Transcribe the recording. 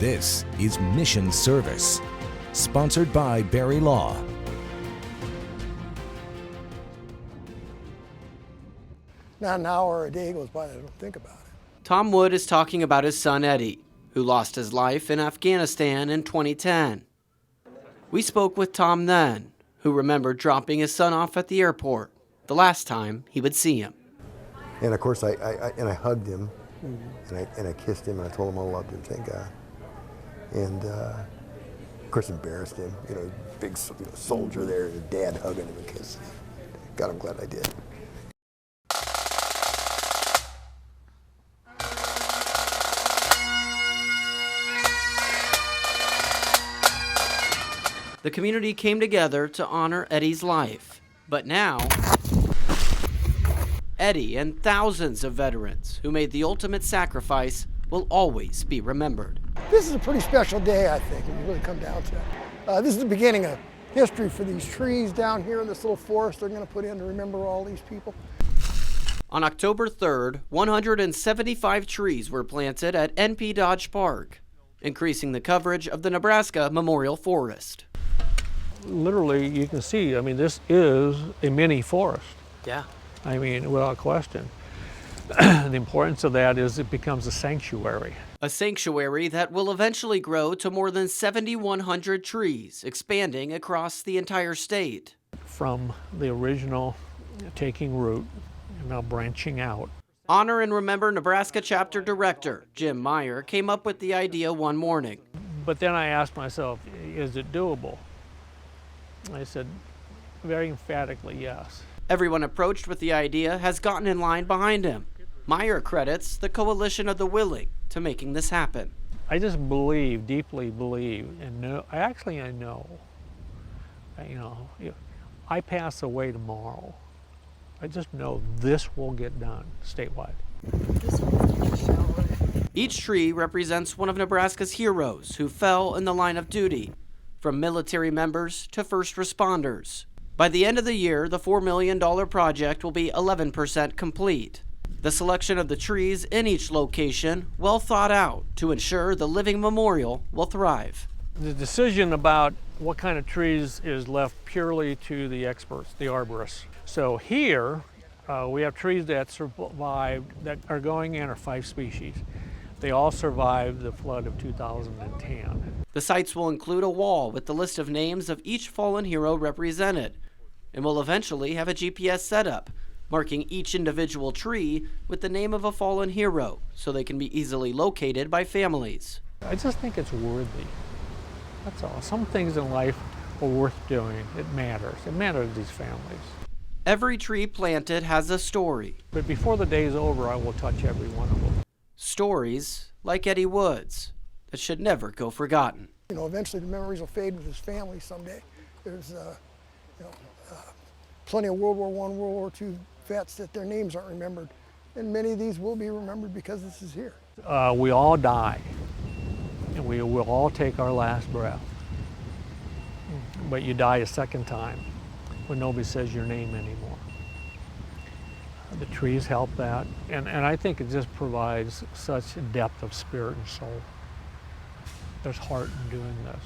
This is Mission Service, sponsored by Barry Law. Not an hour a day goes by that I don't think about it. Tom Wood is talking about his son Eddie, who lost his life in Afghanistan in 2010. We spoke with Tom then, who remembered dropping his son off at the airport the last time he would see him. And of course, I hugged him, and I kissed him, and I told him I loved him, thank God. And of course, embarrassed him, big soldier there, and dad hugging him and kissing him. God, I'm glad I did. The community came together to honor Eddie's life. But now, Eddie and thousands of veterans who made the ultimate sacrifice will always be remembered. This is a pretty special day, I think, when you really come down to it. This is the beginning of history for these trees down here in this little forest they're going to put in to remember all these people. On October 3rd, 175 trees were planted at NP Dodge Park, increasing the coverage of the Nebraska Memorial Forest. Literally, you can see, this is a mini forest. Yeah. Without question. The importance of that is it becomes a sanctuary. A sanctuary that will eventually grow to more than 7,100 trees, expanding across the entire state. From the original taking root and now branching out. Honor and Remember Nebraska Chapter Director Jim Meyer came up with the idea one morning. But then I asked myself, is it doable? I said very emphatically yes. Everyone approached with the idea has gotten in line behind him. Meyer credits the coalition of the willing to making this happen. I just believe, deeply believe, and know. I know. If I pass away tomorrow, I just know this will get done statewide. Each tree represents one of Nebraska's heroes who fell in the line of duty, from military members to first responders. By the end of the year, the $4 million project will be 11% complete. The selection of the trees in each location well thought out to ensure the living memorial will thrive. The decision about what kind of trees is left purely to the experts, the arborists. So here, we have trees that survived, that are going in are 5 species. They all survived the flood of 2010. The sites will include a wall with the list of names of each fallen hero represented, and will eventually have a GPS setup, marking each individual tree with the name of a fallen hero, so they can be easily located by families. I just think it's worthy. That's all. Some things in life are worth doing. It matters. It matters to these families. Every tree planted has a story. But before the day's over, I will touch every one of them. Stories like Eddie Wood's that should never go forgotten. Eventually the memories will fade with his family someday. There's, plenty of World War I, World War II vets that their names aren't remembered. And many of these will be remembered because this is here. We all die, and we will all take our last breath. But you die a second time when nobody says your name anymore. The trees help that, and I think it just provides such a depth of spirit and soul. There's heart in doing this.